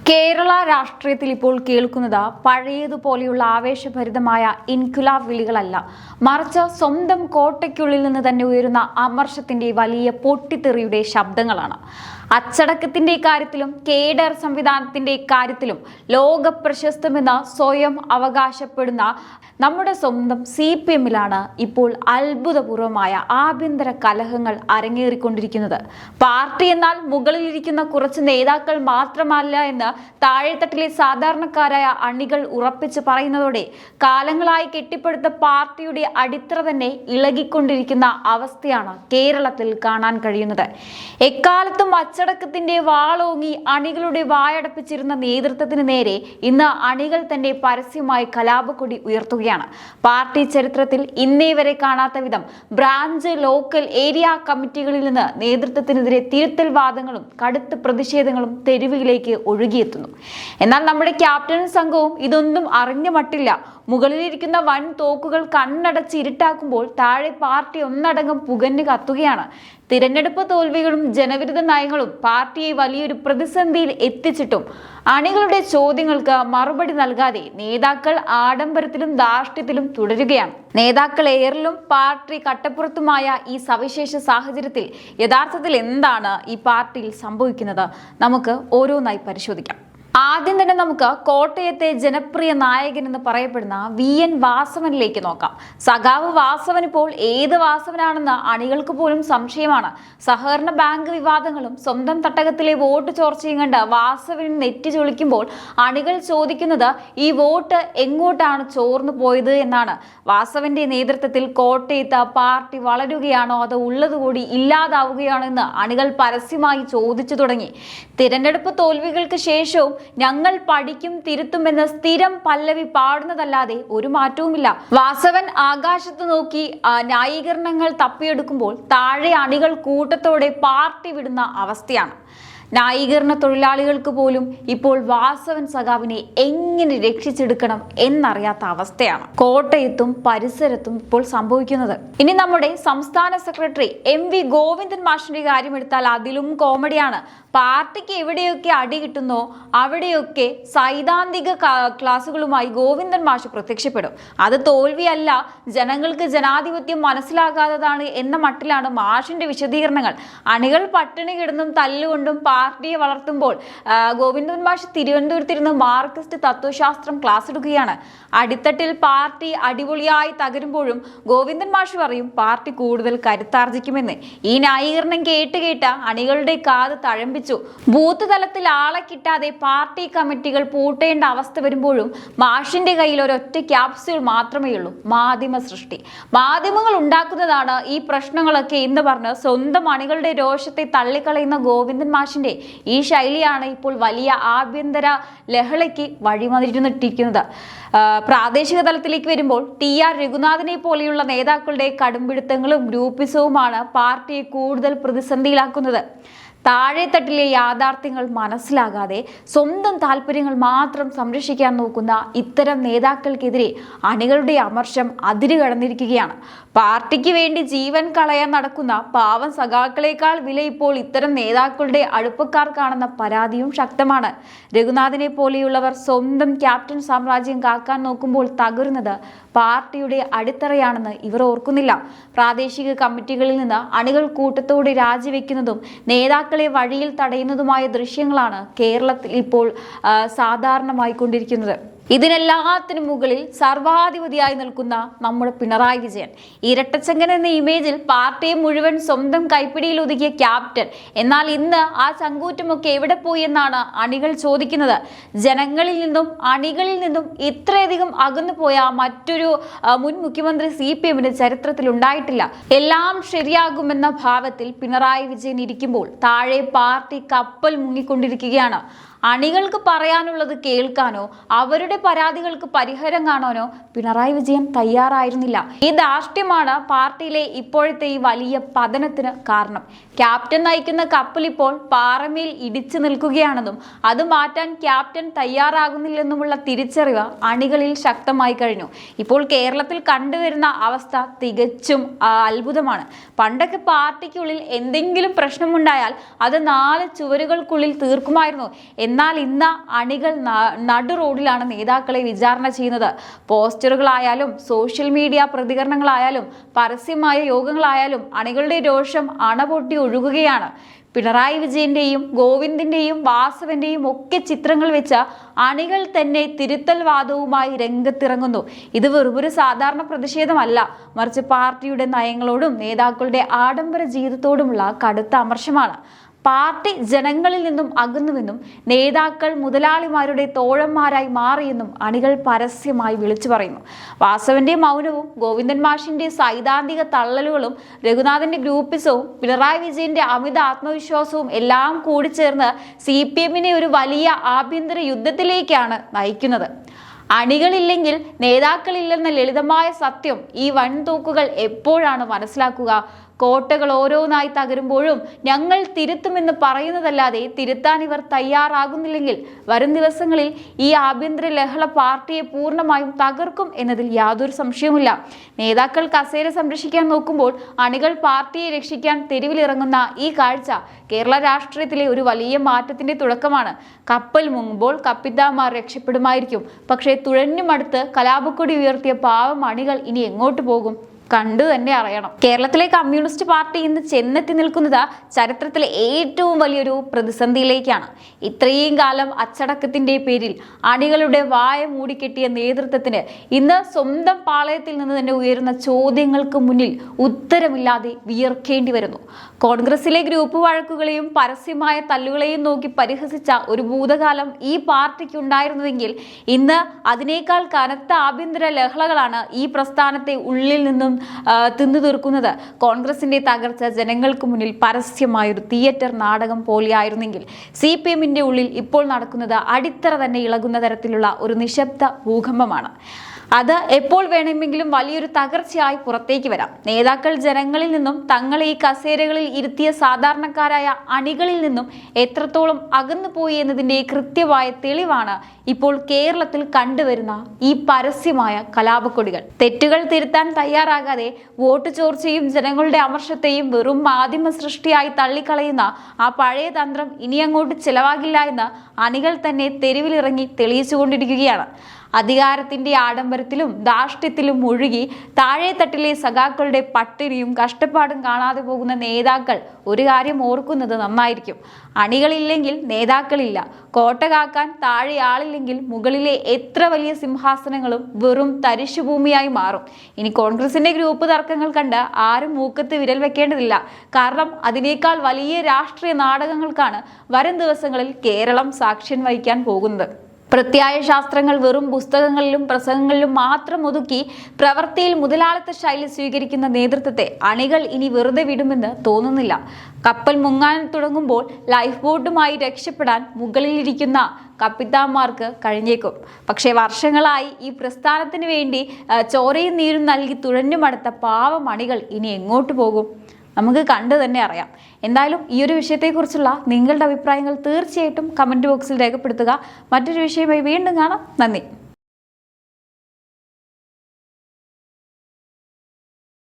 കേരള രാഷ്ട്രീയത്തിൽ ഇപ്പോൾ കേൾക്കുന്നത് പഴയതുപോലെയുള്ള ആവേശഭരിതമായ ഇൻക്വിലാബ് വിളികളല്ല, മറിച്ച് സ്വന്തം കോട്ടയ്ക്കുള്ളിൽ നിന്ന് തന്നെ ഉയരുന്ന അമർഷത്തിന്റെ വലിയ പൊട്ടിത്തെറിയുടെ ശബ്ദങ്ങളാണ്. അച്ചടക്കത്തിന്റെ കാര്യത്തിലും കേഡർ സംവിധാനത്തിന്റെ കാര്യത്തിലും ലോക പ്രശസ്തമെന്ന് സ്വയം അവകാശപ്പെടുന്ന നമ്മുടെ സ്വന്തം CPM-ലാണ് ഇപ്പോൾ അത്ഭുതപൂർവമായ ആഭ്യന്തര കലഹങ്ങൾ അരങ്ങേറിക്കൊണ്ടിരിക്കുന്നത്. പാർട്ടി എന്നാൽ മുകളിലിരിക്കുന്ന കുറച്ച് നേതാക്കൾ മാത്രമല്ല എന്ന് താഴെത്തട്ടിലെ സാധാരണക്കാരായ അണികൾ ഉറപ്പിച്ച് പറയുന്നതോടെ കാലങ്ങളായി കെട്ടിപ്പടുത്ത പാർട്ടിയുടെ അടിത്തറ തന്നെ ഇളകിക്കൊണ്ടിരിക്കുന്ന അവസ്ഥയാണ് കേരളത്തിൽ കാണാൻ കഴിയുന്നത്. എക്കാലത്തും അച്ചടക്കത്തിന്റെ വാളോങ്ങി അണികളുടെ വായടപ്പിച്ചിരുന്ന നേതൃത്വത്തിന് നേരെ ഇന്ന് അണികൾ തന്നെ പരസ്യമായി കലാപക്കൊടി ഉയർത്തുകയാണ്. പാർട്ടി ചരിത്രത്തിൽ ഇന്നേ വരെ കാണാത്ത വിധം ബ്രാഞ്ച്, ലോക്കൽ, ഏരിയ കമ്മിറ്റികളിൽ നിന്ന് നേതൃത്വത്തിനെതിരെ തിരുത്തൽ വാദങ്ങളും കടുത്ത പ്രതിഷേധങ്ങളും തെരുവിലേക്ക് ഒഴുകിയെത്തുന്നു. എന്നാൽ നമ്മുടെ ക്യാപ്റ്റൻ സംഘവും ഇതൊന്നും അറിഞ്ഞു മട്ടില്ല. മുകളിലിരിക്കുന്ന വൻ തോക്കുകൾ കണ്ണടച്ച് ഇരുട്ടാക്കുമ്പോൾ താഴെ പാർട്ടി ഒന്നടങ്കം പുകഞ്ഞു കത്തുകയാണ്. തിരഞ്ഞെടുപ്പ് തോൽവികളും ജനവിരുദ്ധ നയങ്ങളും പാർട്ടിയെ വലിയൊരു പ്രതിസന്ധിയിൽ എത്തിച്ചിട്ടും അണികളുടെ ചോദ്യങ്ങൾക്ക് മറുപടി നൽകാതെ നേതാക്കൾ ആഡംബരത്തിലും ധാർഷ്ട്യത്തിലും തുടരുകയാണ്. നേതാക്കൾ ഏറിലും പാർട്ടി കട്ടപ്പുറത്തുമായ ഈ സവിശേഷ സാഹചര്യത്തിൽ യഥാർത്ഥത്തിൽ എന്താണ് ഈ പാർട്ടിയിൽ സംഭവിക്കുന്നത്? നമുക്ക് ഓരോന്നായി പരിശോധിക്കാം. ആദ്യം തന്നെ നമുക്ക് കോട്ടയത്തെ ജനപ്രിയ നായകൻ എന്ന് പറയപ്പെടുന്ന VN വാസവനിലേക്ക് നോക്കാം. സഖാവ് വാസവൻ ഇപ്പോൾ ഏത് വാസവനാണെന്ന് അണികൾക്ക് പോലും സംശയമാണ്. സഹകരണ ബാങ്ക് വിവാദങ്ങളും സ്വന്തം തട്ടകത്തിലെ വോട്ട് ചോർച്ചയും കണ്ട് വാസവൻ നെറ്റി ചൊളിക്കുമ്പോൾ അണികൾ ചോദിക്കുന്നത് ഈ വോട്ട് എങ്ങോട്ടാണ് ചോർന്നു പോയത് എന്നാണ്. വാസവന്റെ നേതൃത്വത്തിൽ കോട്ടയത്ത് പാർട്ടി വളരുകയാണോ അതോ ഉള്ളതുകൂടി ഇല്ലാതാവുകയാണോ എന്ന് അണികൾ പരസ്യമായി ചോദിച്ചു തുടങ്ങി. തിരഞ്ഞെടുപ്പ് തോൽവികൾക്ക് ശേഷവും ഞങ്ങൾ പഠിക്കും, തിരുത്തുമെന്ന് സ്ഥിരം പല്ലവി പാടുന്നതല്ലാതെ ഒരു മാറ്റവുമില്ല. വാസവൻ ആകാശത്ത് നോക്കി ന്യായീകരണങ്ങൾ തപ്പിയെടുക്കുമ്പോൾ താഴെ അണികൾ കൂട്ടത്തോടെ പാർട്ടി വിടുന്ന അവസ്ഥയാണ്. ന്യായീകരണ തൊഴിലാളികൾക്ക് പോലും ഇപ്പോൾ വാസവൻ സഖാവിനെ എങ്ങനെ രക്ഷിച്ചെടുക്കണം എന്നറിയാത്ത അവസ്ഥയാണ് കോട്ടയത്തും പരിസരത്തും ഇപ്പോൾ സംഭവിക്കുന്നത്. ഇനി നമ്മുടെ സംസ്ഥാന സെക്രട്ടറി MV ഗോവിന്ദൻ മാഷിന്റെ കാര്യം എടുത്താൽ അതിലും കോമഡിയാണ്. പാർട്ടിക്ക് എവിടെയൊക്കെ അടി കിട്ടുന്നോ അവിടെയൊക്കെ സൈദ്ധാന്തിക ക്ലാസുകളുമായി ഗോവിന്ദൻ മാഷ് പ്രത്യക്ഷപ്പെടും. അത് തോൽവിയല്ല, ജനങ്ങൾക്ക് ജനാധിപത്യം മനസ്സിലാകാത്തതാണ് എന്ന മട്ടിലാണ് മാഷിന്റെ വിശദീകരണങ്ങൾ. അണികൾ പട്ടിണി കിടന്നും തല്ലുകൊണ്ടും പാർട്ടിയെ വളർത്തുമ്പോൾ ഗോവിന്ദൻ മാഷ് തിരുവനന്തപുരത്തിരുന്ന് മാർക്സിസ്റ്റ് തത്വശാസ്ത്രം ക്ലാസ് എടുക്കുകയാണ്. അടിത്തട്ടിൽ പാർട്ടി അടിപൊളിയായി തകരുമ്പോഴും ഗോവിന്ദൻ മാഷ് പറയും പാർട്ടി കൂടുതൽ കരുത്താർജിക്കുമെന്ന്. ഈ ന്യായീകരണം കേട്ട് അണികളുടെ കാത് തഴമ്പിച്ചു. ബൂത്ത് തലത്തിൽ ആളെ കിട്ടാതെ പാർട്ടി കമ്മിറ്റികൾ പൂട്ടേണ്ട അവസ്ഥ വരുമ്പോഴും മാഷിന്റെ കയ്യിൽ ഒരൊറ്റ ക്യാപ്സ്യൂൾ മാത്രമേ ഉള്ളൂ: മാധ്യമ സൃഷ്ടി. മാധ്യമങ്ങൾ ഉണ്ടാക്കുന്നതാണ് ഈ പ്രശ്നങ്ങളൊക്കെ എന്ന് പറഞ്ഞ് സ്വന്തം അണികളുടെ രോഷത്തെ തള്ളിക്കളയുന്ന ഗോവിന്ദൻ മാഷിന്റെ ഈ ശൈലിയാണ് ഇപ്പോൾ വലിയ ആഭ്യന്തര ലഹളയ്ക്ക് വഴിമറിഞ്ഞിട്ടിരിക്കുന്നത്. പ്രാദേശിക തലത്തിലേക്ക് വരുമ്പോൾ TR രഘുനാഥിനെ പോലെയുള്ള നേതാക്കളുടെ കടുംപിടുത്തങ്ങളും ഗ്രൂപ്പിസവുമാണ് പാർട്ടിയെ കൂടുതൽ പ്രതിസന്ധിയിലാക്കുന്നത്. താഴെത്തട്ടിലെ യാഥാർത്ഥ്യങ്ങൾ മനസ്സിലാകാതെ സ്വന്തം താല്പര്യങ്ങൾ മാത്രം സംരക്ഷിക്കാൻ നോക്കുന്ന ഇത്തരം നേതാക്കൾക്കെതിരെ അണികളുടെ അമർഷം അതിരുകടന്നിരിക്കുകയാണ്. പാർട്ടിക്ക് വേണ്ടി ജീവൻ കളയാൻ നടക്കുന്ന പാവം സഖാക്കളേക്കാൾ വില ഇപ്പോൾ ഇത്തരം നേതാക്കളുടെ അടുപ്പക്കാർക്കാണെന്ന പരാതിയും ശക്തമാണ്. രഘുനാഥിനെ പോലെയുള്ളവർ സ്വന്തം ക്യാപ്റ്റൻ സാമ്രാജ്യം കാക്കാൻ നോക്കുമ്പോൾ തകരുന്നത് പാർട്ടിയുടെ അടിത്തറയാണെന്ന് ഇവർ ഓർക്കുന്നില്ല. പ്രാദേശിക കമ്മിറ്റികളിൽ നിന്ന് അണികൾ കൂട്ടത്തോടെ രാജിവെക്കുന്നതും നേതാക്കളെ വഴിയിൽ തടയുന്നതുമായ ദൃശ്യങ്ങളാണ് കേരളത്തിൽ ഇപ്പോൾ സാധാരണമായിക്കൊണ്ടിരിക്കുന്നത്. ഇതിനെല്ലാത്തിനും മുകളിൽ സർവാധിപതിയായി നിൽക്കുന്ന നമ്മുടെ പിണറായി വിജയൻ, ഇരട്ടച്ചങ്കൻ എന്ന ഇമേജിൽ പാർട്ടിയെ മുഴുവൻ സ്വന്തം കൈപ്പിടിയിൽ ഒതുക്കിയ ക്യാപ്റ്റൻ. എന്നാൽ ഇന്ന് ആ ചങ്കൂറ്റമൊക്കെ എവിടെ പോയി എന്നാണ് അണികൾ ചോദിക്കുന്നത്. ജനങ്ങളിൽ നിന്നും അണികളിൽ നിന്നും ഇത്രയധികം അകന്നു പോയ മറ്റൊരു മുൻ മുഖ്യമന്ത്രി CPM-ന് ചരിത്രത്തിൽ ഉണ്ടായിട്ടില്ല. എല്ലാം ശരിയാകുമെന്ന ഭാവത്തിൽ പിണറായി വിജയൻ ഇരിക്കുമ്പോൾ താഴെ പാർട്ടി കപ്പൽ മുങ്ങിക്കൊണ്ടിരിക്കുകയാണ്. അണികൾക്ക് പറയാനുള്ളത് കേൾക്കാനോ അവരുടെ പരാതികൾക്ക് പരിഹാരം കാണാനോ പിണറായി വിജയൻ തയ്യാറായിരുന്നില്ല. ഈ ധാർഷ്ട്യമാണ് പാർട്ടിയിലെ ഇപ്പോഴത്തെ ഈ വലിയ പതനത്തിന് കാരണം. ക്യാപ്റ്റൻ നയിക്കുന്ന കപ്പൽ ഇപ്പോൾ പാറമേൽ ഇടിച്ചു നിൽക്കുകയാണെന്നും അത് മാറ്റാൻ ക്യാപ്റ്റൻ തയ്യാറാകുന്നില്ലെന്നുമുള്ള തിരിച്ചറിവ് അണികളിൽ ശക്തമായി കഴിഞ്ഞു. ഇപ്പോൾ കേരളത്തിൽ കണ്ടുവരുന്ന അവസ്ഥ തികച്ചും അത്ഭുതമാണ്. പണ്ടൊക്കെ പാർട്ടിക്കുള്ളിൽ എന്തെങ്കിലും പ്രശ്നമുണ്ടായാൽ അത് 4 ചുവരുകൾക്കുള്ളിൽ തീർക്കുമായിരുന്നു. എന്നാൽ ഇന്ന് അണികൾ നടു റോഡിലാണ് നേതാക്കളെ വിചാരണ ചെയ്യുന്നത്. പോസ്റ്ററുകളായാലും സോഷ്യൽ മീഡിയ പ്രതികരണങ്ങളായാലും പരസ്യമായ യോഗങ്ങളായാലും അണികളുടെ രോഷം അണപൊട്ടി ഒഴുകുകയാണ്. പിണറായി വിജയന്റെയും ഗോവിന്ദിന്റെയും വാസവന്റെയും ഒക്കെ ചിത്രങ്ങൾ വെച്ച അണികൾ തന്നെ തിരുത്തൽ വാദവുമായി രംഗത്തിറങ്ങുന്നു. ഇത് വെറുമൊരു സാധാരണ പ്രതിഷേധമല്ല, മറിച്ച് പാർട്ടിയുടെ നയങ്ങളോടും നേതാക്കളുടെ ആഡംബര ജീവിതത്തോടുമുള്ള കടുത്ത അമർഷമാണ്. പാർട്ടി ജനങ്ങളിൽ നിന്നും അകന്നുവെന്നും നേതാക്കൾ മുതലാളിമാരുടെ തോഴന്മാരായി മാറിയെന്നും അണികൾ പരസ്യമായി വിളിച്ചു പറയുന്നു. വാസവന്റെ മൗനവും ഗോവിന്ദൻ മാഷിന്റെ സൈദ്ധാന്തിക തള്ളലുകളും രഘുനാഥന്റെ ഗ്രൂപ്പിസവും പിണറായി വിജയന്റെ അമിത ആത്മവിശ്വാസവും എല്ലാം കൂടിച്ചേർന്ന് CPM-നെ ഒരു വലിയ ആഭ്യന്തര യുദ്ധത്തിലേക്കാണ് നയിക്കുന്നത്. അണികളില്ലെങ്കിൽ നേതാക്കളില്ലെന്ന ലളിതമായ സത്യം ഈ വൻതൂക്കുകൾ എപ്പോഴാണ് മനസ്സിലാക്കുക? കോട്ടകൾ ഓരോന്നായി തകരുമ്പോഴും ഞങ്ങൾ തിരുത്തുമെന്ന് പറയുന്നതല്ലാതെ തിരുത്താൻ ഇവർ തയ്യാറാകുന്നില്ലെങ്കിൽ വരും ദിവസങ്ങളിൽ ഈ ആഭ്യന്തര ലഹള പാർട്ടിയെ പൂർണ്ണമായും തകർക്കും എന്നതിൽ യാതൊരു സംശയവുമില്ല. നേതാക്കൾ കസേര സംരക്ഷിക്കാൻ നോക്കുമ്പോൾ അണികൾ പാർട്ടിയെ രക്ഷിക്കാൻ തെരുവിലിറങ്ങുന്ന ഈ കാഴ്ച കേരള രാഷ്ട്രീയത്തിലെ ഒരു വലിയ മാറ്റത്തിന്റെ തുടക്കമാണ്. കപ്പൽ മുങ്ങുമ്പോൾ കപ്പിത്താന്മാർ രക്ഷപ്പെടുമായിരിക്കും, പക്ഷേ തുഴഞ്ഞുമടുത്ത് കലാപക്കൊടി ഉയർത്തിയ പാവം അണികൾ ഇനി എങ്ങോട്ട് പോകും? കണ്ടു തന്നെ അറിയണം. കേരളത്തിലെ കമ്മ്യൂണിസ്റ്റ് പാർട്ടി ഇന്ന് ചെന്നെത്തി നിൽക്കുന്നത് ചരിത്രത്തിലെ ഏറ്റവും വലിയൊരു പ്രതിസന്ധിയിലേക്കാണ്. ഇത്രയും കാലം അച്ചടക്കത്തിന്റെ പേരിൽ അണികളുടെ വായ മൂടിക്കെട്ടിയ നേതൃത്വത്തിന് ഇന്ന് സ്വന്തം പാളയത്തിൽ നിന്ന് തന്നെ ഉയരുന്ന ചോദ്യങ്ങൾക്ക് മുന്നിൽ ഉത്തരമില്ലാതെ വിയർക്കേണ്ടി വരുന്നു. കോൺഗ്രസിലെ ഗ്രൂപ്പ് വഴക്കുകളെയും പരസ്യമായ തല്ലുകളെയും നോക്കി പരിഹസിച്ച ഒരു ഭൂതകാലം ഈ പാർട്ടിക്ക് ഉണ്ടായിരുന്നുവെങ്കിൽ ഇന്ന് അതിനേക്കാൾ കനത്ത ആഭ്യന്തര ലഹളകളാണ് ഈ പ്രസ്ഥാനത്തെ ഉള്ളിൽ നിന്നും തിന്നു തീർക്കുന്നത്. കോൺഗ്രസിന്റെ തകർച്ച ജനങ്ങൾക്ക് മുന്നിൽ പരസ്യമായൊരു തിയേറ്റർ നാടകം പോലെയായിരുന്നെങ്കിൽ CPM-ന്റെ ഉള്ളിൽ ഇപ്പോൾ നടക്കുന്നത് അടിത്തറ തന്നെ ഇളകുന്ന തരത്തിലുള്ള ഒരു നിശബ്ദ ഭൂകമ്പമാണ്. അത് എപ്പോൾ വേണമെങ്കിലും വലിയൊരു തകർച്ചയായി പുറത്തേക്ക് വരാം. നേതാക്കൾ ജനങ്ങളിൽ നിന്നും തങ്ങളെ ഈ കസേരകളിൽ ഇരുത്തിയ സാധാരണക്കാരായ അണികളിൽ നിന്നും എത്രത്തോളം അകന്നുപോയി എന്നതിന്റെ കൃത്യമായ തെളിവാണ് ഇപ്പോൾ കേരളത്തിൽ കണ്ടുവരുന്ന ഈ പരസ്യമായ കലാപക്കൊടികൾ. തെറ്റുകൾ തിരുത്താൻ തയ്യാറാകാതെ വോട്ട് ചോർച്ചയും ജനങ്ങളുടെ അമർഷത്തെയും വെറും മാധ്യമ സൃഷ്ടിയായി തള്ളിക്കളയുന്ന ആ പഴയ തന്ത്രം ഇനി അങ്ങോട്ട് ചിലവാകില്ല എന്ന് അണികൾ തന്നെ തെരുവിലിറങ്ങി തെളിയിച്ചുകൊണ്ടിരിക്കുകയാണ്. അധികാരത്തിന്റെ ആഡംബരത്തിലും ധാർഷ്ട്യത്തിലും മുഴുകി താഴെത്തട്ടിലെ സഖാക്കളുടെ പട്ടിണിയും കഷ്ടപ്പാടും കാണാതെ പോകുന്ന നേതാക്കൾ ഒരു കാര്യം ഓർക്കുന്നത് നന്നായിരിക്കും. അണികളില്ലെങ്കിൽ നേതാക്കളില്ല. കോട്ട കാക്കാൻ താഴെ ആളില്ലെങ്കിൽ മുകളിലെ എത്ര വലിയ സിംഹാസനങ്ങളും വെറും തരിശുഭൂമിയായി മാറും. ഇനി കോൺഗ്രസിന്റെ ഗ്രൂപ്പ് തർക്കങ്ങൾ കണ്ട് ആരും മൂക്കത്ത് വിരൽ വെക്കേണ്ടതില്ല. കാരണം അതിനേക്കാൾ വലിയ രാഷ്ട്രീയ നാടകങ്ങൾക്കാണ് വരും ദിവസങ്ങളിൽ കേരളം സാക്ഷ്യം വഹിക്കാൻ പോകുന്നത്. പ്രത്യായ ശാസ്ത്രങ്ങൾ വെറും പുസ്തകങ്ങളിലും പ്രസംഗങ്ങളിലും മാത്രം ഒതുക്കി പ്രവൃത്തിയിൽ മുതലാളിത്ത ശൈലി സ്വീകരിക്കുന്ന നേതൃത്വത്തെ അണികൾ ഇനി വെറുതെ വിടുമെന്ന് തോന്നുന്നില്ല. കപ്പൽ മുങ്ങാൻ തുടങ്ങുമ്പോൾ ലൈഫ് ബോട്ടുമായി രക്ഷപ്പെടാൻ മുകളിലിരിക്കുന്ന കപ്പിത്താന്മാർക്ക് കഴിഞ്ഞേക്കും. പക്ഷേ വർഷങ്ങളായി ഈ പ്രസ്ഥാനത്തിന് വേണ്ടി ചോരയും നീരും നൽകി തുഴഞ്ഞുമടുത്ത പാവം അണികൾ ഇനി എങ്ങോട്ട് പോകും? നമുക്ക് കണ്ടു തന്നെ അറിയാം. എന്തായാലും ഈ ഒരു വിഷയത്തെക്കുറിച്ചുള്ള നിങ്ങളുടെ അഭിപ്രായങ്ങൾ തീർച്ചയായിട്ടും കമൻറ്റ് ബോക്സിൽ രേഖപ്പെടുത്തുക. മറ്റൊരു വിഷയമായി വീണ്ടും കാണാം. നന്ദി.